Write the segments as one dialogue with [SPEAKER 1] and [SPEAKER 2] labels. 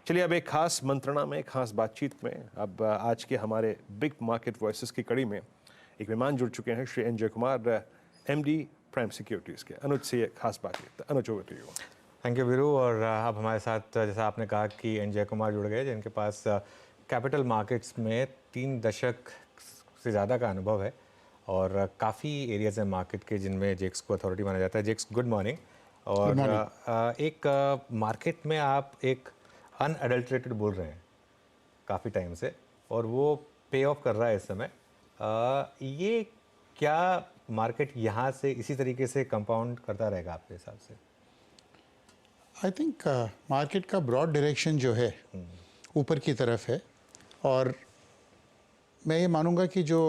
[SPEAKER 1] चलिए अब एक खास मंत्रणा में, खास बातचीत में, अब आज के हमारे बिग मार्केट वॉइसेस की कड़ी में एक मेहमान जुड़ चुके हैं, Shri NJ Kumar, MD prime securities के। अनुज से ये खास बातचीत। Anuj, over to you.
[SPEAKER 2] Thank you Viru. और अब हमारे साथ जैसा आपने कहा कि एनजे कुमार जुड़ गए, जिनके पास कैपिटल मार्केट्स में 3 दशक से ज़्यादा का अनुभव है और काफ़ी एरियाज हैं मार्केट के जिनमें जेक्स को अथॉरिटी माना जाता है। जेक्स, गुड मॉर्निंग। और एक मार्केट में आप एक अनअडल्ट्रेटेड बोल रहे हैं काफ़ी टाइम से, और वो पे ऑफ कर रहा है इस समय। ये क्या मार्केट यहाँ से इसी तरीके से कंपाउंड करता रहेगा आपके हिसाब से?
[SPEAKER 3] आई थिंक मार्केट का ब्रॉड डायरेक्शन जो है ऊपर की तरफ है, और मैं ये मानूंगा कि जो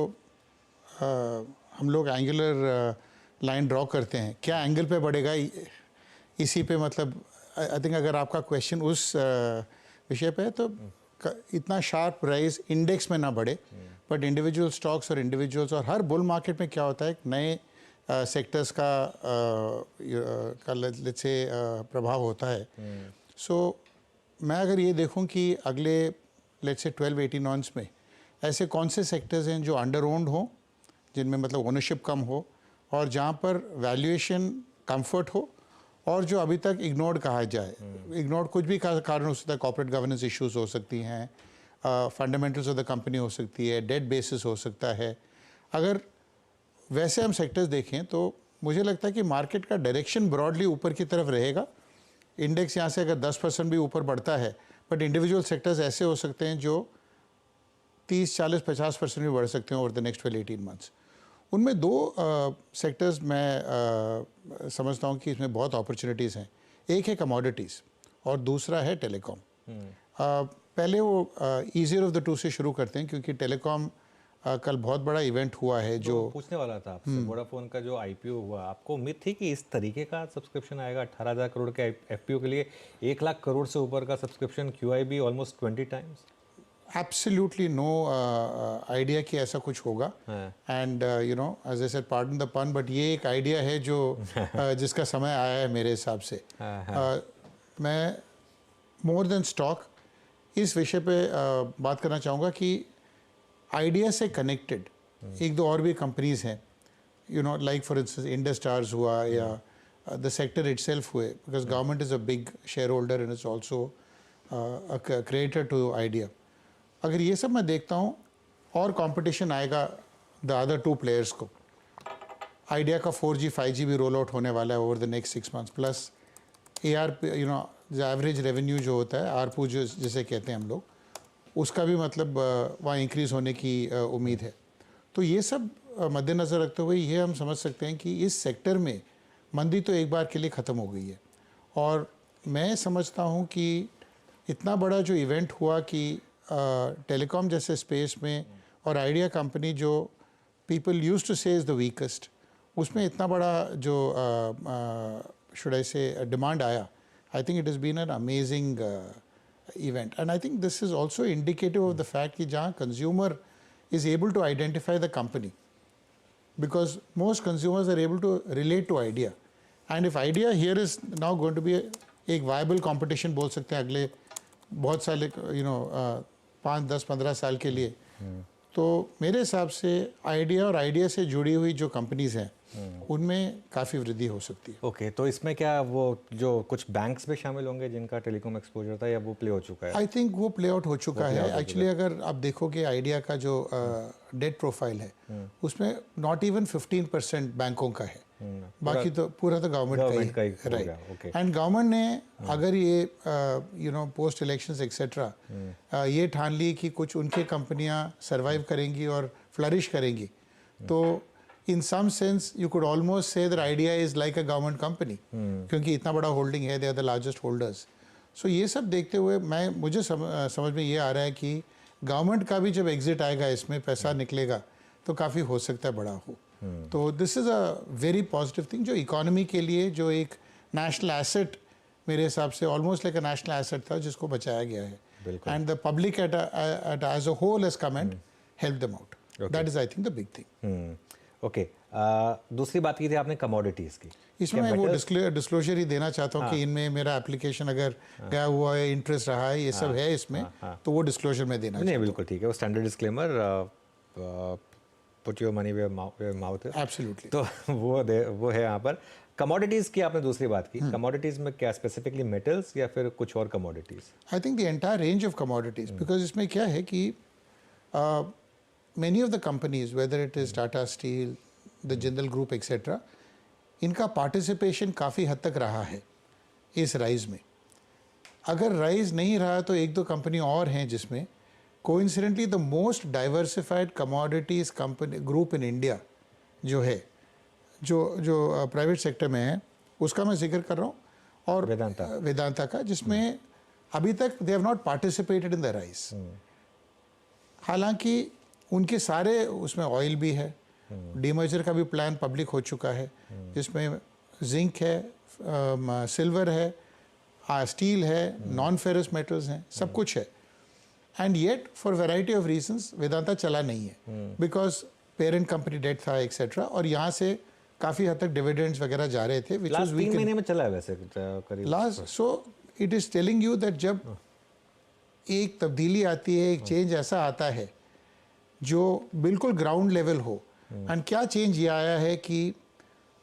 [SPEAKER 3] हम लोग एंगुलर लाइन ड्रॉ करते हैं, क्या एंगल पे बढ़ेगा इसी पे, मतलब आई थिंक अगर आपका क्वेश्चन उस विषय पे है तो इतना शार्प राइज इंडेक्स में ना बढ़े, बट इंडिविजुअल स्टॉक्स और इंडिविजुअल्स, और हर बुल मार्केट में क्या होता है, नए सेक्टर्स का लेट्स से प्रभाव होता है। सो मैं अगर ये देखूं कि अगले लेट्स से 12-18 मंथ्स में ऐसे कौन से सेक्टर्स हैं जो अंडर ओन्ड हो, जिनमें मतलब ओनरशिप कम हो, और जहाँ पर वैल्यूएशन कंफर्ट हो, और जो अभी तक इग्नोर्ड कहा जाए। इग्नोर्ड कुछ भी कारण हो सकता है, कॉर्पोरेट गवर्नेंस इश्यूज हो सकती हैं, फंडामेंटल्स ऑफ द कंपनी हो सकती है, डेट बेसिस हो सकता है। अगर वैसे हम सेक्टर्स देखें तो मुझे लगता है कि मार्केट का डायरेक्शन ब्रॉडली ऊपर की तरफ रहेगा। इंडेक्स यहाँ से अगर 10% भी ऊपर बढ़ता है, बट इंडिविजुअल सेक्टर्स ऐसे हो सकते हैं जो 30, 40, 50% भी बढ़ सकते हैं ओवर द नेक्स्ट 12-18 मंथ्स। उनमें 2 सेक्टर्स मैं समझता हूँ कि इसमें बहुत अपॉर्चुनिटीज़ हैं। एक है कमोडिटीज़ और दूसरा है टेलीकॉम। पहले वो ईजियर ऑफ द टू से शुरू करते हैं, क्योंकि टेलीकॉम कल बहुत बड़ा इवेंट हुआ है। जो
[SPEAKER 2] तो पूछने वाला था आपसे, वोडाफोन का जो आईपीओ हुआ, आपको उम्मीद थी कि इस तरीके का सब्सक्रिप्शन आएगा? 18,000 करोड़ के एफपीओ के लिए 1 लाख करोड़ से ऊपर का subscription, QIB almost 20 times.
[SPEAKER 3] Absolutely no idea कि ऐसा कुछ होगा। And you know, as I said, pardon the pun, but ये एक आइडिया है जो जिसका समय आया है मेरे हिसाब से। मैं मोर देन स्टॉक इस विषय पे बात करना चाहूँगा कि आइडिया से कनेक्टेड 1-2 और भी कंपनीज हैं, you know, like for instance Indus stars हुआ, या द सेक्टर इटसेल्फ हुए, because government is a big share holder and it's also a creator to Idea. अगर ये सब मैं देखता हूँ और कंपटीशन आएगा द अदर 2 प्लेयर्स को, आइडिया का 4G 5G भी रोल आउट होने वाला है over the next 6 months, plus ARP, you know, average revenue जो होता है, आरपू जो जिसे कहते हैं हम लोग, उसका भी मतलब वहाँ इंक्रीज़ होने की उम्मीद है। तो ये सब मद्देनज़र रखते हुए ये हम समझ सकते हैं कि इस सेक्टर में मंदी तो एक बार के लिए ख़त्म हो गई है। और मैं समझता हूँ कि इतना बड़ा जो इवेंट हुआ कि टेलीकॉम जैसे स्पेस में, और आइडिया कंपनी जो people used to say is the weakest, उसमें इतना बड़ा जो शुड आई से डिमांड आया, I think it has been an amazing event, and I think this is also indicative of the fact कि जहाँ consumer is able to identify the company, because most consumers are able to relate to idea, and if idea here is now going to be एक viable competition बोल सकते हैं अगले बहुत साल, you know, 5, 10, 15 साल के लिए। तो मेरे हिसाब से आइडिया और आइडिया से जुड़ी हुई जो कंपनीज हैं उनमें काफ़ी वृद्धि हो सकती है।
[SPEAKER 2] ओके, तो इसमें क्या वो जो कुछ बैंक्स भी शामिल होंगे जिनका टेलीकॉम एक्सपोजर था, या वो प्ले हो चुका है?
[SPEAKER 3] आई थिंक वो प्ले आउट हो चुका है। एक्चुअली अगर आप देखोगे आइडिया का जो डेट प्रोफाइल है, उसमें नॉट इवन 15% बैंकों का है, बाकी तो पूरा तो गवर्नमेंट का ही, राइट। एंड गवर्नमेंट ने अगर ये you know post elections etcetera ये ठान ली कि कुछ उनकी कंपनियां सर्वाइव करेंगी और फ्लरिश करेंगी, तो in some sense you could almost say that idea is like a government company, क्योंकि इतना बड़ा होल्डिंग है, they are the largest holders. So ये सब देखते हुए मुझे समझ में ये आ रहा है कि गवर्नमेंट का भी जब एग्जिट आएगा, इसमें पैसा निकलेगा, तो काफ़ी हो सकता है बड़ा हो। तो this is a very positive thing, जो इकोनॉमी के लिए जो एक नेशनल एसेट, मेरे हिसाब से almost like a national asset था, जिसको बचाया गया है, and the public at as a whole has come and help them out. That is I think the big thing.
[SPEAKER 2] Okay, दूसरी बात की थी आपने कमोडिटीज़ की।
[SPEAKER 3] इसमें मैं वो डिस्क्लोजर ही देना चाहता हूँ कि इनमें मेरा एप्लीकेशन अगर गया हुआ है, इंटरेस्ट रहा है, ये सब है इसमें, तो वो डिस्क्लोजर में देना
[SPEAKER 2] नहीं बिल्कुल ठीक है, वो standard disclaimer, put your money where mouth.
[SPEAKER 3] Absolutely.
[SPEAKER 2] तो वो है यहाँ पर। कमोडिटीज़ की आपने दूसरी बात की, कमोडिटीज़ में क्या स्पेसिफिकली मेटल्स या फिर कुछ और commodities?
[SPEAKER 3] I think the entire range of commodities, because इसमें क्या है कि many of the companies, whether it is Tata steel, the Jindal group etcetera, इनका पार्टिसिपेशन काफ़ी हद तक रहा है इस राइज में। अगर राइज नहीं रहा तो एक दो कंपनी और हैं जिसमें coincidentally the most diversified commodities company group in India जो है, जो प्राइवेट सेक्टर में है, उसका मैं जिक्र कर रहा हूँ, और वेदांता का, जिसमें अभी तक they have not participated in the rise. हालांकि उनके सारे उसमें ऑयल भी है, डीमर्जर का भी प्लान पब्लिक हो चुका है, जिसमें जिंक है, सिल्वर है, स्टील है, नॉन फेरस मेटल्स हैं, सब कुछ है। And yet for variety of reasons Vedanta चला नहीं है, बिकॉज पेरेंट कंपनी डेट था एक्सेट्रा, और यहाँ से काफ़ी हद तक डिविडेंड्स वगैरह जा रहे थे, विच वाज
[SPEAKER 2] 3 महीने में चला है वैसे करीब
[SPEAKER 3] last. So it is telling you that जब एक तब्दीली आती है, एक चेंज ऐसा आता है जो बिल्कुल ग्राउंड लेवल हो, एंड क्या चेंज ये आया है कि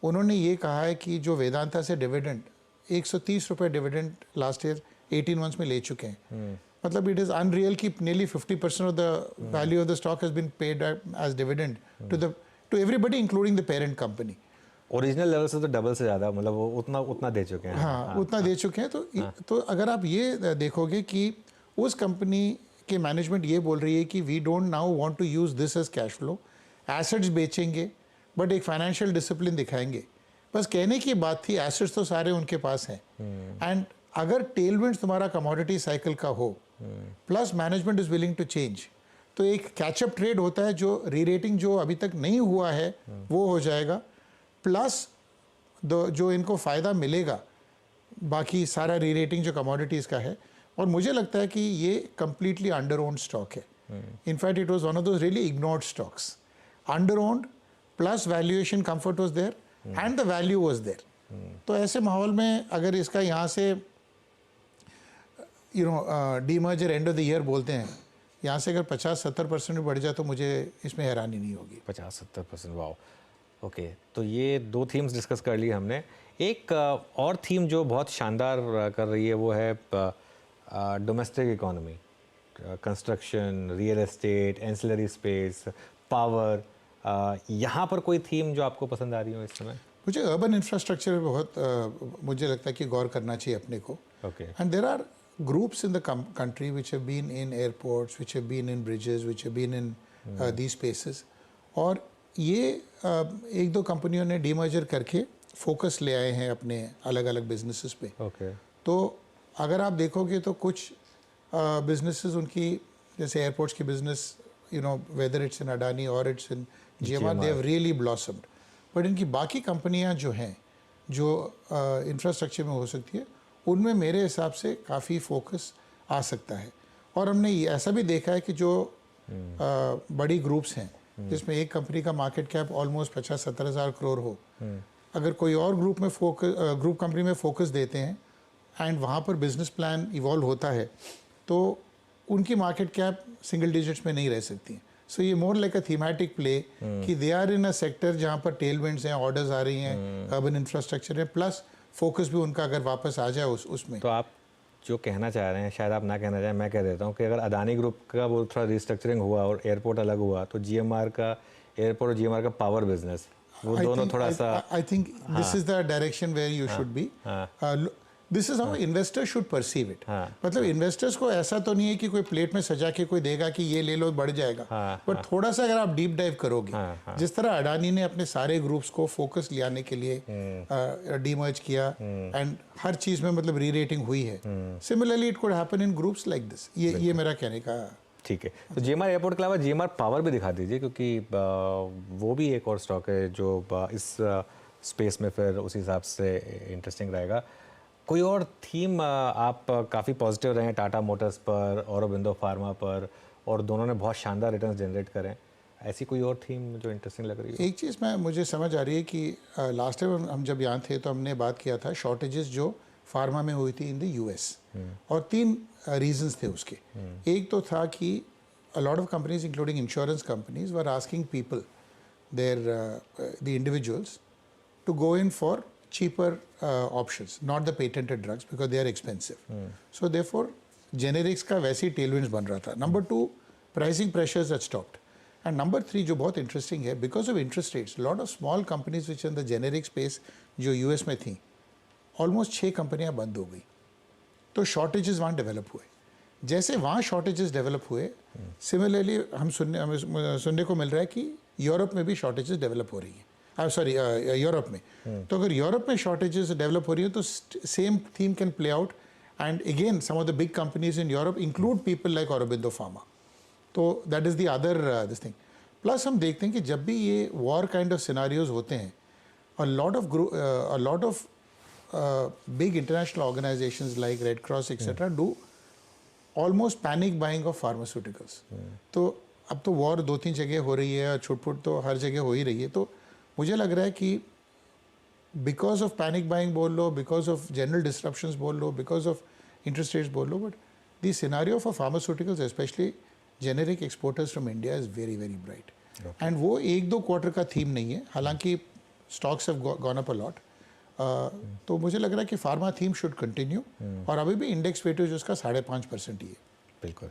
[SPEAKER 3] उन्होंने ये कहा है कि जो वेदांता से डिविडेंड 130 रुपये डिविडेंड लास्ट ईयर 18 मंथ्स में ले चुके हैं। मतलब इट इज़ अनरियल कि nearly 50% of the value of the stock has been paid as dividend to everybody including the parent company.
[SPEAKER 2] Original level से तो डबल से ज़्यादा, मतलब वो उतना दे चुके हैं।
[SPEAKER 3] हाँ, उतना दे चुके हैं। तो अगर आप ये देखोगे कि उस कंपनी के मैनेजमेंट ये बोल रही है कि we don't now want to use this as cash flow, assets बेचेंगे बट एक फाइनेंशियल डिसिप्लिन दिखाएंगे। बस कहने की बात थी, एसेट्स तो सारे उनके पास हैं। एंड अगर टेलविंड्स तुम्हारा कमोडिटी साइकिल का हो, plus management is willing to change, तो एक कैचअप ट्रेड होता है, जो री रेटिंग जो अभी तक नहीं हुआ है वो हो जाएगा, प्लस जो इनको फ़ायदा मिलेगा बाकी सारा री रेटिंग जो कमोडिटीज़ का है। और मुझे लगता है कि ये कम्प्लीटली अंडर ओन्ड स्टॉक है। In fact it was one of those really ignored stocks. Under owned plus valuation comfort was there and the value was there. तो ऐसे माहौल में अगर इसका यहाँ से demerger end of the year बोलते हैं, यहाँ से अगर 50-70% बढ़ जाए तो मुझे इसमें हैरानी नहीं होगी।
[SPEAKER 2] 50-70%, वाओ। ओके, तो ये 2 थीम्स डिस्कस कर ली हमने। एक और थीम जो बहुत शानदार कर रही है वो है domestic economy, construction, real estate, ancillary space, power. यहाँ पर कोई थीम जो आपको पसंद आ रही हो इस समय?
[SPEAKER 3] मुझे अर्बन इंफ्रास्ट्रक्चर में बहुत मुझे लगता है कि गौर करना चाहिए अपने को। And there are groups in the country which have been in airports, which have been in bridges, which have been in these spaces, और ये एक दो कंपनियों ने डीमर्जर करके फोकस ले आए हैं अपने अलग अलग बिजनेसेस पे। तो अगर आप देखोगे तो कुछ बिजनेसेस उनकी, जैसे एयरपोर्ट्स की business, whether it's in Adani और it's in GMR, they have really blossomed. But इनकी बाकी कंपनियां जो हैं, जो इंफ्रास्ट्रक्चर में हो सकती है, उनमें मेरे हिसाब से काफ़ी फोकस आ सकता है। और हमने ऐसा भी देखा है कि जो बड़ी ग्रुप्स हैं, जिसमें एक कंपनी का मार्केट कैप ऑलमोस्ट 50-70 हज़ार करोड़ हो, अगर कोई और ग्रुप कंपनी में फोकस देते हैं एंड वहाँ पर बिजनेस प्लान इवॉल्व होता है, तो उनकी मार्केट कैप सिंगल डिजिट्स में नहीं रह सकती हैं। सो ये मोर लाइक अ थीमेटिक प्ले कि they are in a sector जहाँ पर टेलविंड्स हैं, ऑर्डर्स आ रही हैं, अर्बन इंफ्रास्ट्रक्चर है, प्लस फोकस भी उनका अगर वापस आ जाए उसमें।
[SPEAKER 2] तो आप जो कहना चाह रहे हैं, शायद आप ना कहना चाहें, मैं कह देता हूँ कि अगर अदानी ग्रुप का वो थोड़ा रिस्ट्रक्चरिंग हुआ और एयरपोर्ट अलग हुआ, तो GMR का एयरपोर्ट और GMR का पावर बिजनेस, वो दोनों थोड़ा सा,
[SPEAKER 3] I think this is the direction where you should be. This is how investor should perceive it. मतलब इन्वेस्टर्स को ऐसा तो नहीं है कि कोई प्लेट में सजा के कोई देगा कि ये ले लो बढ़ जाएगा, बट थोड़ा सा अगर आप डीप डाइव करोगे, जिस तरह अडानी ने अपने सारे ग्रुप्स को फोकस लाने के लिए डीमर्ज किया एंड हर चीज में मतलब री रेटिंग हुई है, similarly it could happen in groups like this. ये मेरा कहने का।
[SPEAKER 2] ठीक है, तो GMR एयरपोर्ट के अलावा GMR पावर भी दिखा दीजिए, क्योंकि वो भी एक और स्टॉक है जो इस स्पेस में फिर उस हिसाब से इंटरेस्टिंग रहेगा। कोई और थीम? आप काफ़ी पॉजिटिव रहे हैं टाटा मोटर्स पर, औरोबिंदो फार्मा पर, और दोनों ने बहुत शानदार रिटर्न्स जनरेट करें। ऐसी कोई और थीम जो इंटरेस्टिंग लग रही है?
[SPEAKER 3] एक चीज़ मुझे समझ आ रही है कि लास्ट टाइम हम जब यहाँ थे तो हमने बात किया था शॉर्टेजेस जो फार्मा में हुई थी इन द यूएस, और 3 रीजंस थे उसके। एक तो था कि a lot of companies including insurance companies were asking people, the individuals, to go in for cheaper options, not the patented drugs because they are expensive. So therefore generics का वैसे ही tailwinds बन रहा था. Number 2, pricing pressures had stopped. And number 3 जो बहुत interesting है, because of interest rates, a lot of small companies which in the generic space जो US में थी, almost 6 कंपनियां बंद हो गई, तो shortages वहाँ डेवलप हुए। जैसे वहाँ शॉर्टेजेस डेवलप हुए, सिमिलरली हमें सुनने को मिल रहा है कि यूरोप में भी शॉर्टेजेस डेवलप हो रही हैं। सॉरी, यूरोप में। तो अगर यूरोप में शॉर्टेजेस डेवलप हो रही है तो same theme can play out, and again some of the big companies in Europe include people like Aurobindo pharma. तो that is the other this thing. Plus हम देखते हैं कि जब भी ये वॉर काइंड ऑफ सिनारियोज होते हैं, a lot of big international organizations like Red Cross etc. do almost panic buying of pharmaceuticals. तो अब तो वॉर 2-3 जगह हो रही है और छुटपुट तो हर जगह हो ही रही है, तो मुझे लग रहा है कि बिकॉज ऑफ पैनिक बाइंग बोल लो, बिकॉज ऑफ जनरल डिस्ट्रप्शंस बोल लो, बिकॉज ऑफ इंटरेस्ट रेट्स बोल लो, but the scenario for pharmaceuticals specially generic exporters from India is very very bright. And वो 1-2 क्वार्टर का थीम नहीं है, हालांकि stocks have gone up a lot. तो मुझे लग रहा है कि फार्मा थीम शुड कंटिन्यू, और अभी भी इंडेक्स वेटेज उसका 5.5% ही है।
[SPEAKER 2] बिल्कुल।